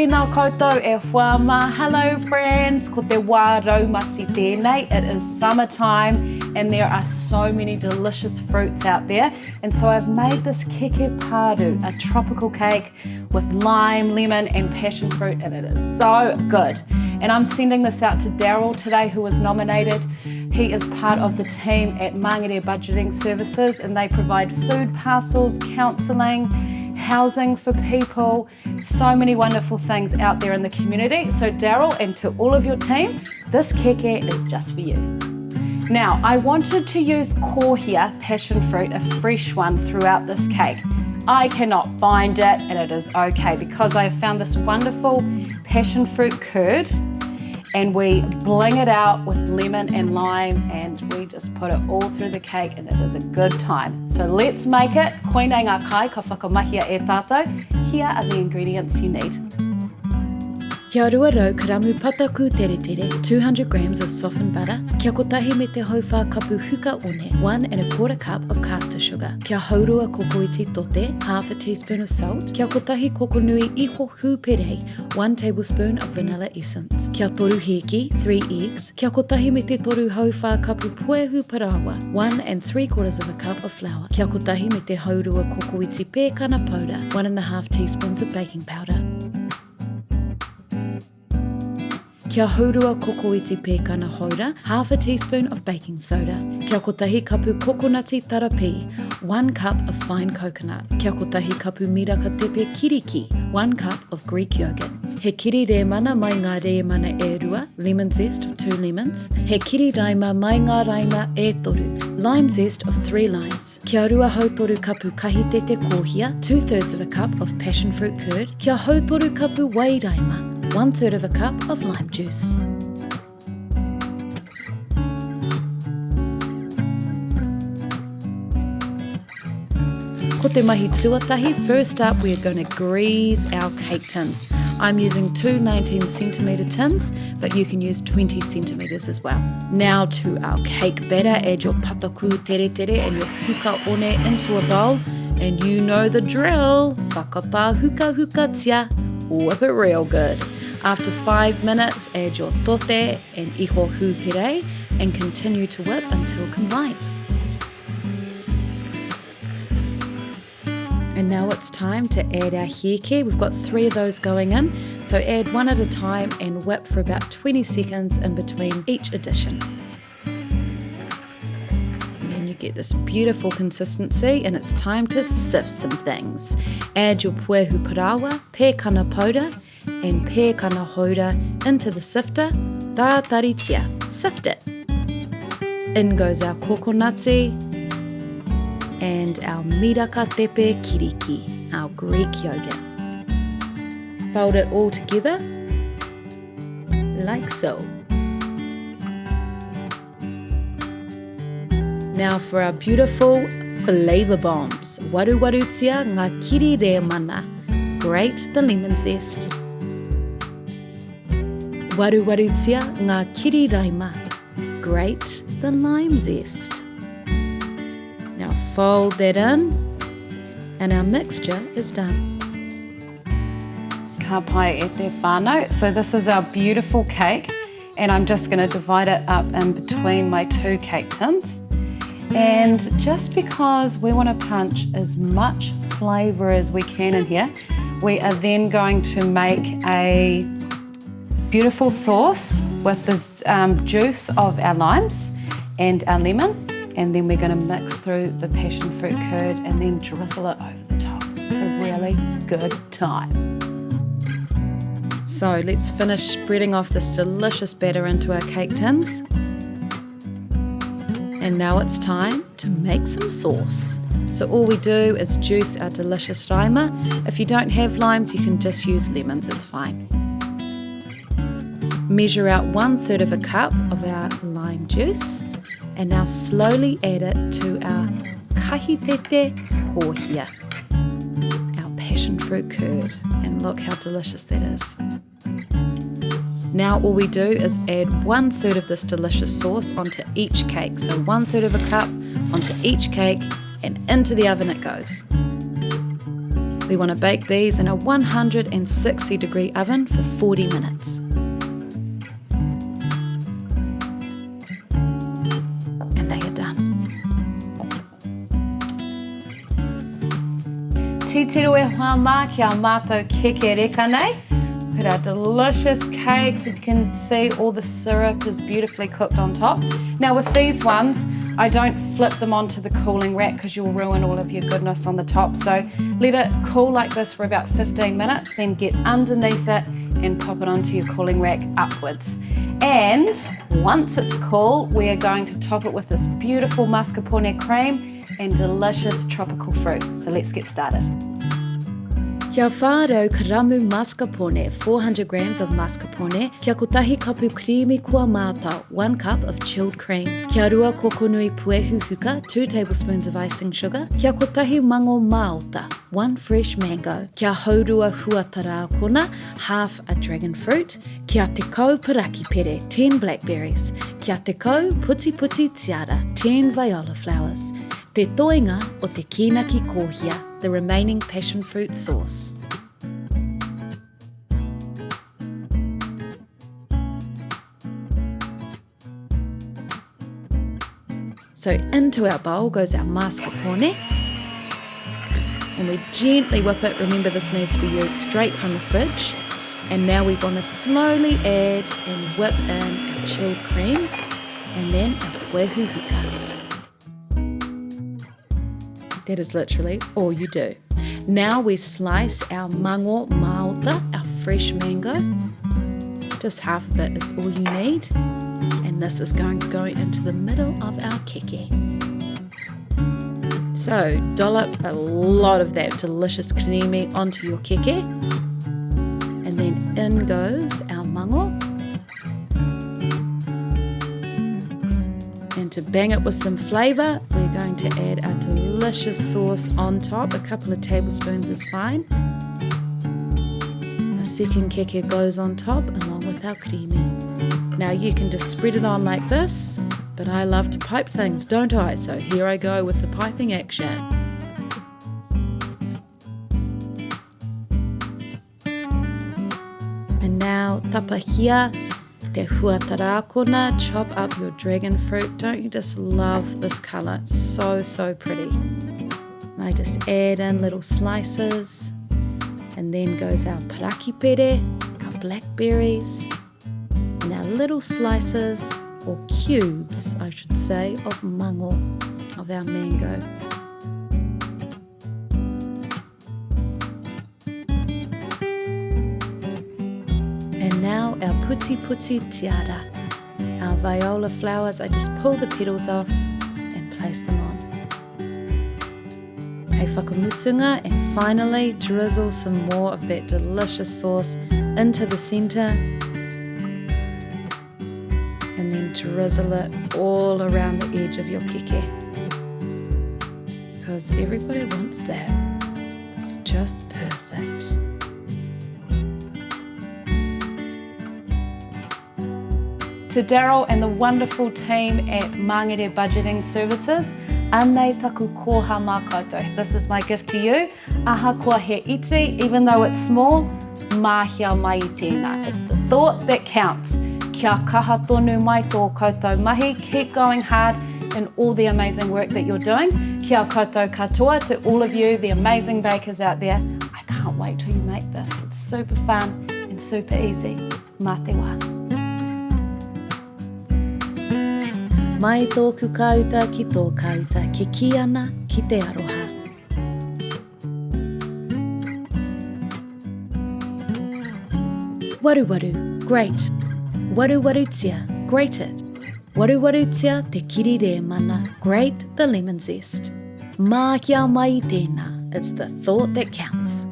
Tēnā koutou e whāma. Hello friends, ko te wāraumati tēnei. It is summertime and there are so many delicious fruits out there. And so I've made this keke pāru, a tropical cake with lime, lemon and passion fruit, and it is so good. And I'm sending this out to Daryl today, who was nominated. He is part of the team at Māngere Budgeting Services, and they provide food parcels, counselling, housing for people, so many wonderful things out there in the community. So Daryl, and to all of your team, this keke is just for you. Now, I wanted to use kōhia, passion fruit, a fresh one, throughout this cake. I cannot find it, and it is okay, because I have found this wonderful passion fruit curd, and we bling it out with lemon and lime, and we just put it all through the cake, and it is a good time. So let's make it. Koinei ngā kai, ka whakamahia e tātou. Here are the ingredients you need. Kia rua rau karamu pataku tere tere, 200 grams of softened butter. Kia kotahi me te whānau huka one, 1 1/4 cup of caster sugar. Kia haurua kokoiti tote, half a teaspoon of salt. Kia kotahi kokonui iho hūpere, 1 tablespoon of vanilla essence. Kia toru heki, 3 eggs. Kia kotahi me te toru whānau puehu parawa, 1 3/4 cup of flour. Kia kotahi me te haurua kokoiti pēkana powder, 1 1/2 teaspoons of baking powder. Kia haurua kokoiti pēkana hora, half a teaspoon of baking soda. Kia kotahi kapu kokonati tarapi, 1 cup of fine coconut. Kia kotahi kapu miraka tepe kiriki, 1 cup of Greek yogurt. He kiri remana mai ngā remana e rua, lemon zest of 2 lemons. He kiri raima mai ngā raima e toru, lime zest of 3 limes. Kia rua hautoru kapu kahitete kōhia, 2/3 cup of passion fruit curd. Kia hautoru kapu wai raima, 1/3 cup of lime juice. Ko te mahi tuatahi, first up we are going to grease our cake tins. I'm using 2 19cm tins, but you can use 20 centimeters as well. Now to our cake batter, add your pataku tere tere and your huka one into a bowl, and you know the drill. Whakapā huka huka tia, whip it real good. After 5 minutes, add your tote and iho hūpere and continue to whip until combined. And now it's time to add our heke. We've got 3 of those going in, so add 1 at a time and whip for about 20 seconds in between each addition. And then you get this beautiful consistency, and it's time to sift some things. Add your puehu parawa, pēkana powder, and pēkana hora into the sifter. Tā taritia, sift it. In goes our kokonati and our miraka tepe kiriki, our Greek yogurt. Fold it all together like so. Now for our beautiful flavor bombs. Waruwarutia ngā kiri remana, grate the lemon zest. Waruwarutia ngā kiri raima, grate the lime zest. Now fold that in, and our mixture is done. Ka pai e te whānau. So this is our beautiful cake, and I'm just going to divide it up in between my 2 cake tins. And just because we want to punch as much flavour as we can in here, we are then going to make a beautiful sauce with this juice of our limes and our lemon, and then we're going to mix through the passion fruit curd and then drizzle it over the top. It's a really good time. So let's finish spreading off this delicious batter into our cake tins. And now it's time to make some sauce. So all we do is juice our delicious raima. If you don't have limes, you can just use lemons, it's fine. Measure out 1/3 cup of our lime juice, and now slowly add it to our kahitete kōhia, our passion fruit curd, and look how delicious that is. Now all we do is add 1/3 of this delicious sauce onto each cake, so 1/3 cup onto each cake, and into the oven it goes. We want to bake these in a 160 degree oven for 40 minutes. And they are done. Titiru e whāma ki a mātou keke reka nei. We've got our delicious cakes. You can see all the syrup is beautifully cooked on top. Now with these ones, I don't flip them onto the cooling rack because you'll ruin all of your goodness on the top. So let it cool like this for about 15 minutes, then get underneath it and pop it onto your cooling rack upwards. And once it's cool, we are going to top it with this beautiful mascarpone cream and delicious tropical fruit. So let's get started. Kia whānau karamu mascarpone, 400 grams of mascarpone. Kia kotahi kapu creamy kua māota, 1 cup of chilled cream. Kia rua kokonui puehu huka, 2 tablespoons of icing sugar. Kia kotahi mango māota, 1 fresh mango. Kia haurua huatarakona, half a dragon fruit. Kia te kau paraki pere, 10 blackberries. Kia te kau putiputi tiara, 10 viola flowers. Te toinga o te kinaki kōhia, the remaining passion fruit sauce. So into our bowl goes our mascarpone, and we gently whip it. Remember, this needs to be used straight from the fridge. And now we want to slowly add and whip in our chilled cream and then our puehu huka. That is literally all you do. Now we slice our mango māota, our fresh mango. Just half of it is all you need. And this is going to go into the middle of our keke. So dollop a lot of that delicious creamy onto your keke. And then in goes our mango. And to bang it with some flavour, we're going to add our delicious sauce on top. A couple of tablespoons is fine. A second keke goes on top along with our creamy. Now you can just spread it on like this, but I love to pipe things, don't I? So here I go with the piping action. And now tapahia. Te huatarakona, chop up your dragon fruit. Don't you just love this colour? It's so, so pretty. And I just add in little slices. And then goes our paraki pere, our blackberries, and our little slices, or cubes, I should say, of mango, of our mango. And now our putiputi tiara, our viola flowers. I just pull the petals off and place them on. Kaiwhakamutunga, and finally drizzle some more of that delicious sauce into the centre. And then drizzle it all around the edge of your keke. Because everybody wants that. It's just perfect. To Daryl and the wonderful team at Māngere Budgeting Services, anei taku koha mā koutou. This is my gift to you. Aha kua he iti, even though it's small, mahia mai I tēnā. It's the thought that counts. Kia kaha tonu mai tō koutou mahi. Keep going hard in all the amazing work that you're doing. Kia koutou katoa to all of you, the amazing bakers out there. I can't wait till you make this. It's super fun and super easy. Mā te wā. Mai tōku kauta ki tō kauta, ke ki ana ki te aroha. Waruwaru, great. Waruwarutia, grated. Waruwarutia, te kiri remana, grate the lemon zest. Mā kia mai I tēnā, it's the thought that counts.